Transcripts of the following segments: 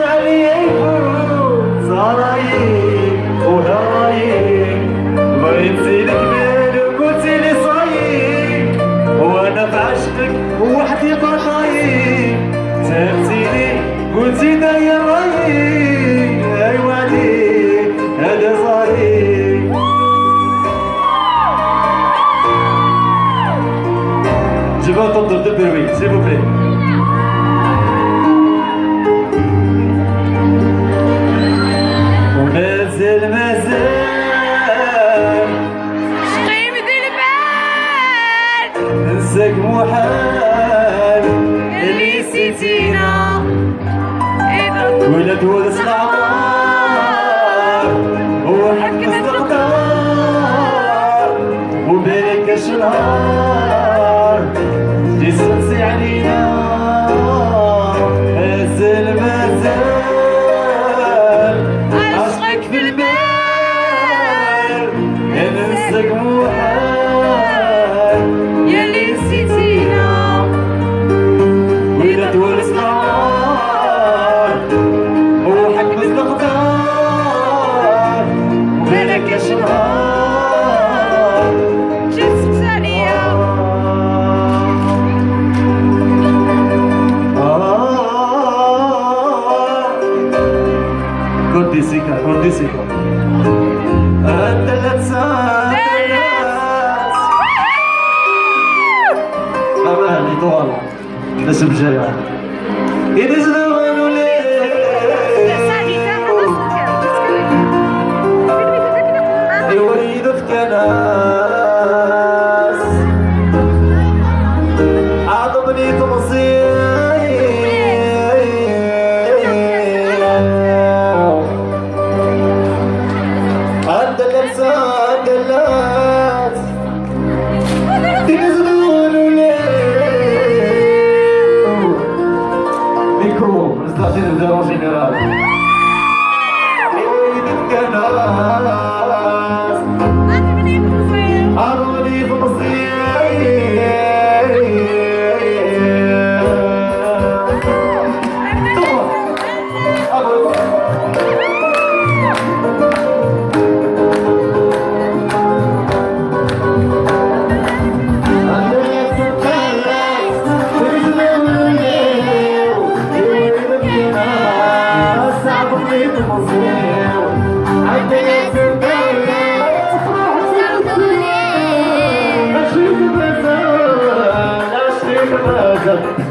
عليك صرايك وهرايك بغيتي الكبير وقلتي لي صايك وانا في عشقك وحدي بطايق سالتيني قلتي داير رايك ايوا عليك هذا صايك جيبوا تنظر دبروي سيبو بلي مازال شقيم ذي البال ننساك محال اللي نسيتينا ولد ورث العطار وحكم الدقدار وبالك اش نهار جسمتي علينا مازال عشقك في البال يا ننساك محال يلي نسيتينا ولد ورث العطار وحكم الدقدار وبالك اش نهار جسمت عليا كورديسيكا كورديسيكا الثلاث ساعات أمان يطول نسم جاية ينزلوا لي يريد في كناس عظمني تمصير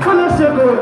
ولا شكر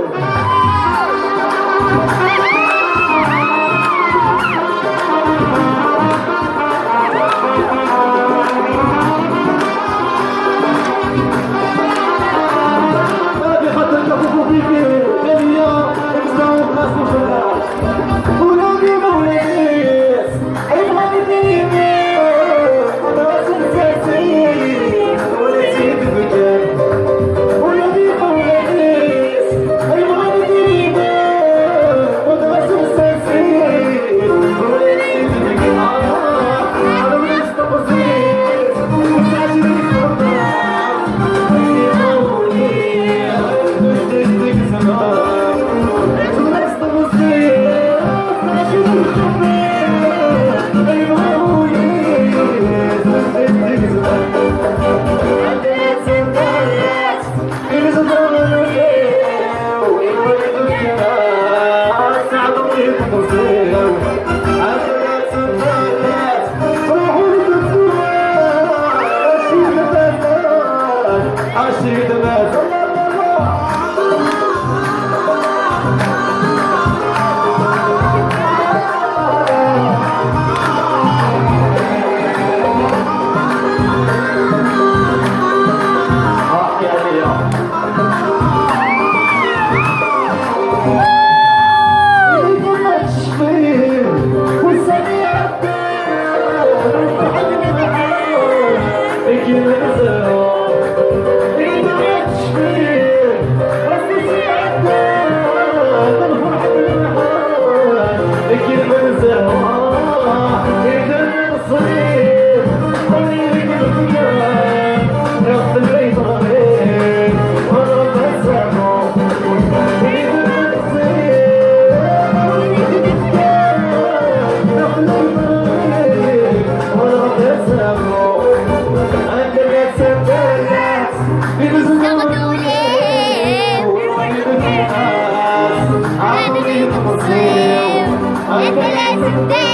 انت لازم تقلق.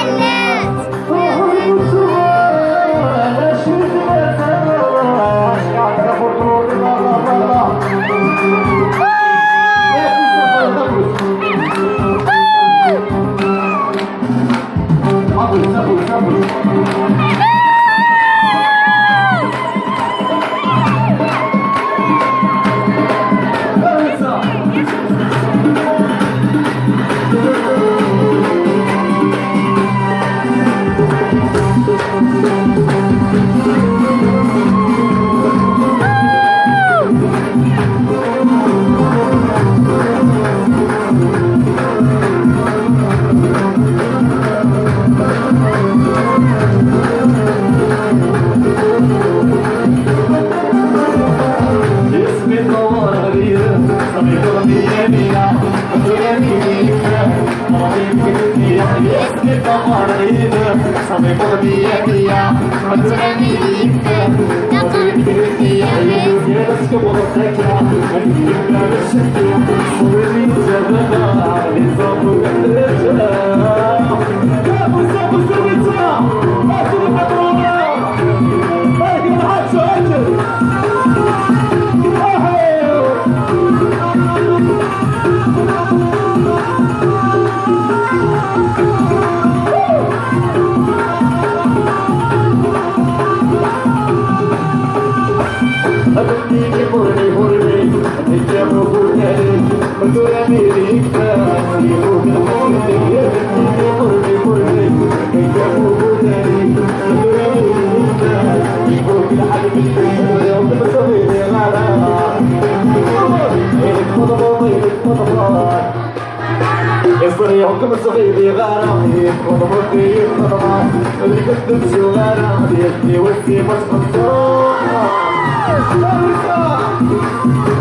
يحكم الصغير غرامي خطبتي خطبات اللي كتب شو غرامي يدي وسي مش خلصان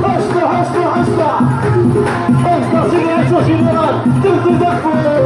اشطح اشطح اشطح اشطح شيلات شيلات تنزل دفو زي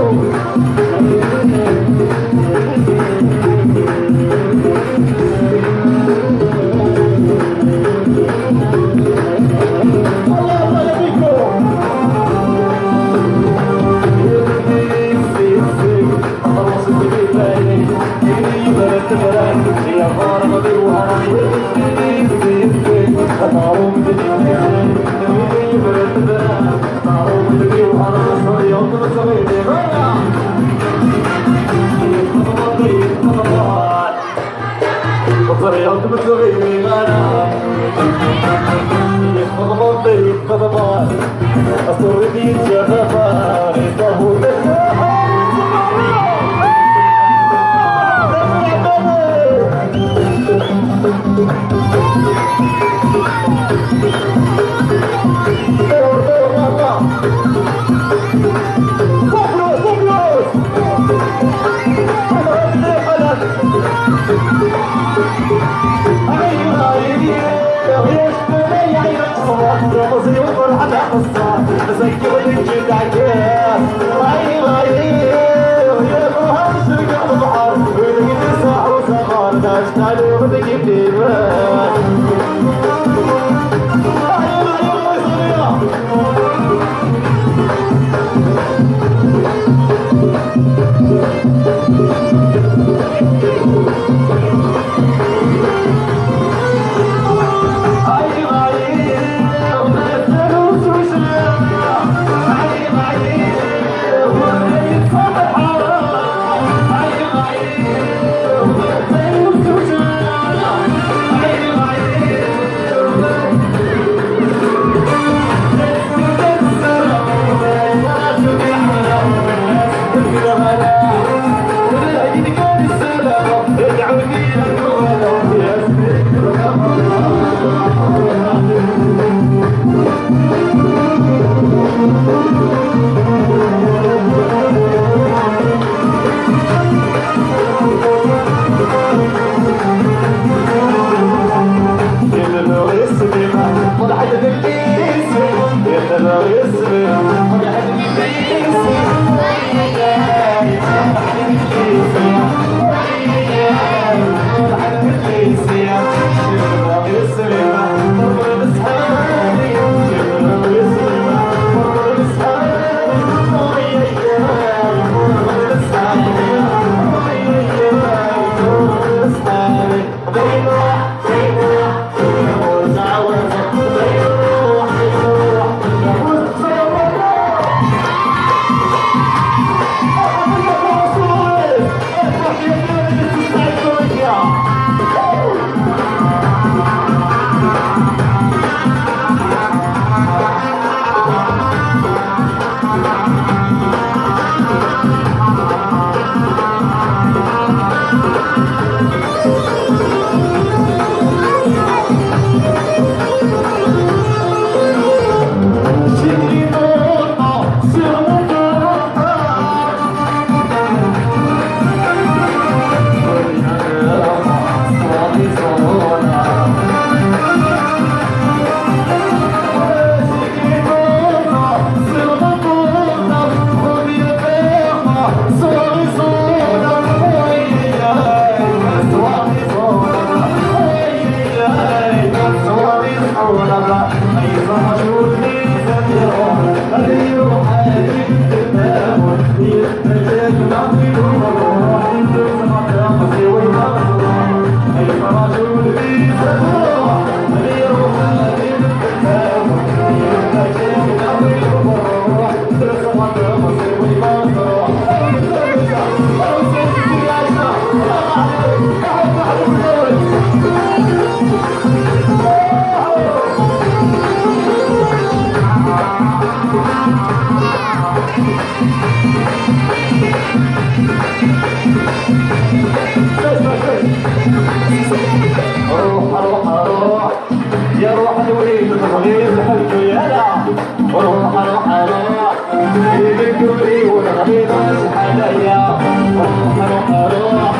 روح روح روح يا روح الوليد الغليظ حلو يلا روح روح روح يذكرني والغليظ شحال يا روح روح روح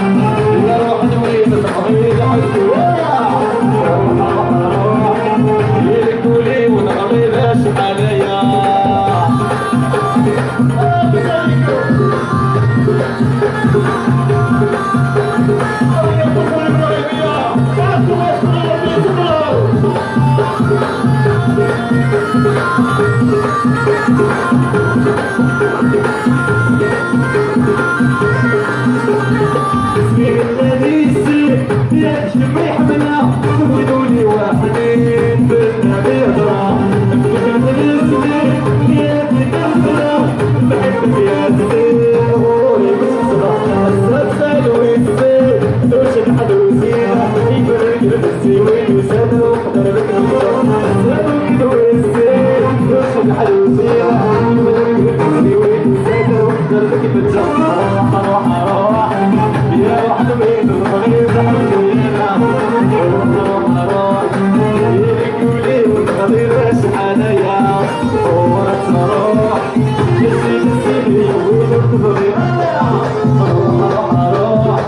يا روح الوليد الغليظ حلو يلا روح روح روح يذكرني والغليظ شحال يا الذي يصير يجمع يحملنا تقولولي واحدين بالنبي يضرع الذي يصير يتكفنا بحبك يا زين غوري بالصبح السلسل ويصير دوش الحد وزينة يبرق لبسي ويسد وقدر لك السلسل ويصير دوش الحد وزينة يبرق لبسي ويسد وقدر لك الجنة روح روح يا واحد بين الغليظ حبيبنا روح روح يقولي والغليظ شحال يا وتروح يسيد السيدي يقولوا تبغي روح روح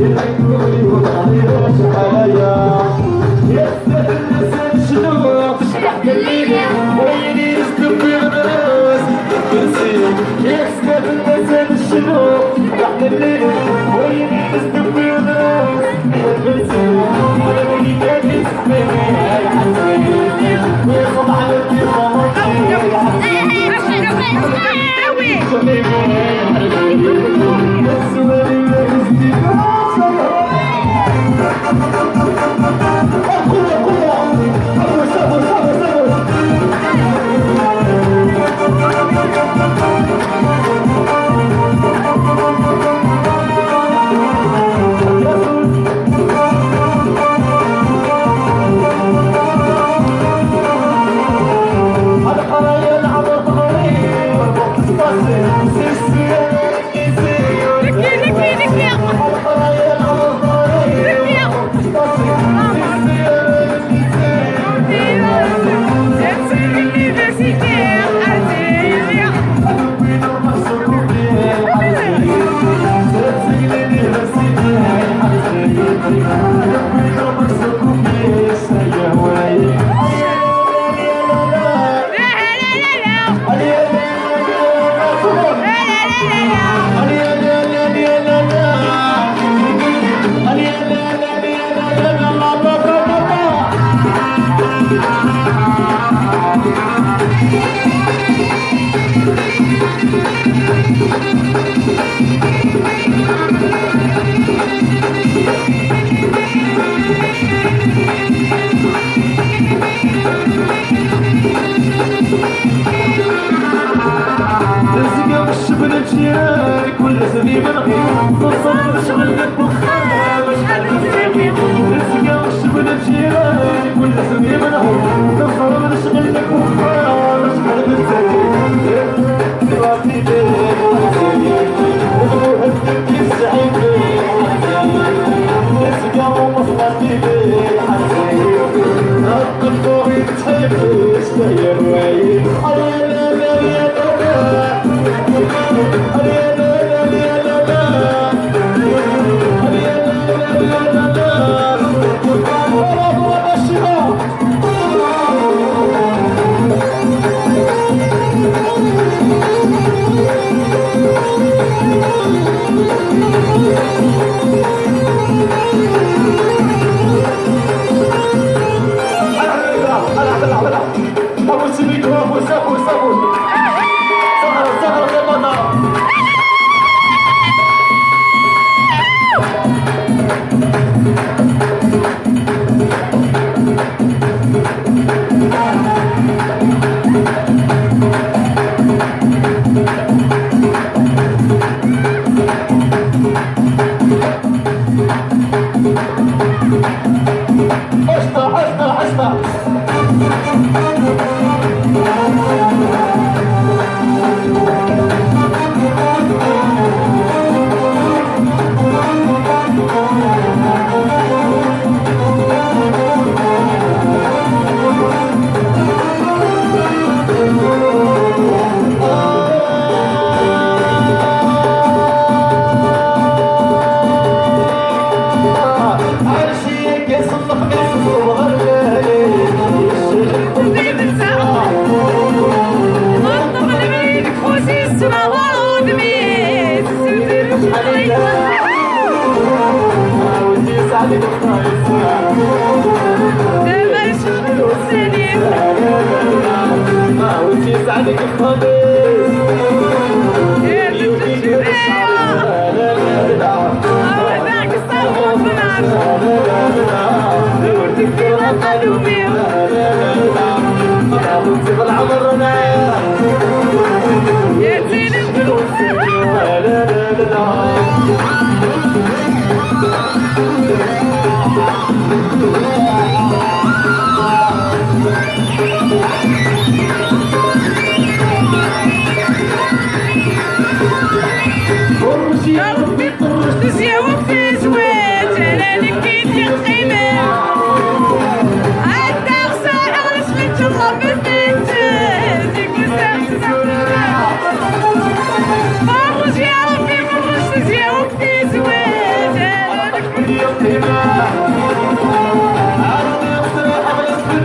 يقولي والغليظ شحال يا يسد الناس شنو تشبح بالليل ويلي يسلم في غدرس يسد الناس شنو تحت الليل ويلي يسلم في غدرس على بني كان يسمعني يا حسين ويصب على الكيف الجيران كل سنين بنغيب تصور شغلك بخام شحال بزاكي نسقى وشبن الجيران كل سنين بنغيب تصور شغلك بخام شحال بزاكي تبعتي ليه وهدك السعيد نسقى ومصلحتي ليه الطبور يتحب شتهي الروايب ودي سعدك الطايسة دابا يشوفوا السليم ودي سعدك الخبيث يا بنت الجبال هذاك الصوت بالعرش دورتك في قلبي يا زين القلوب يا ربي تزيا وفي زواج انا لكيت يا قيمه انت خساره ولا سميت الله بالبنت ديك وسامت فرج يا ربي فرج تزيا وفي زواج انا لكيت يا قيمه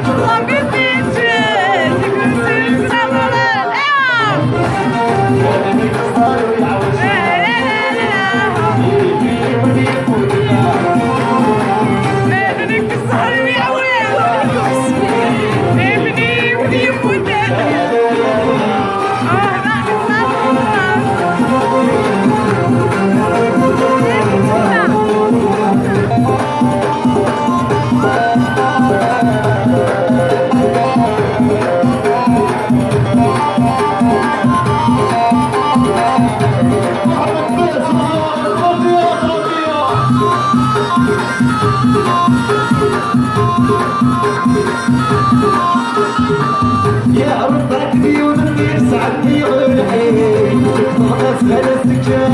الله بالبنت ديك وسامت يا رب ركبي ونبي سعدني غير الحين تخلص على السكة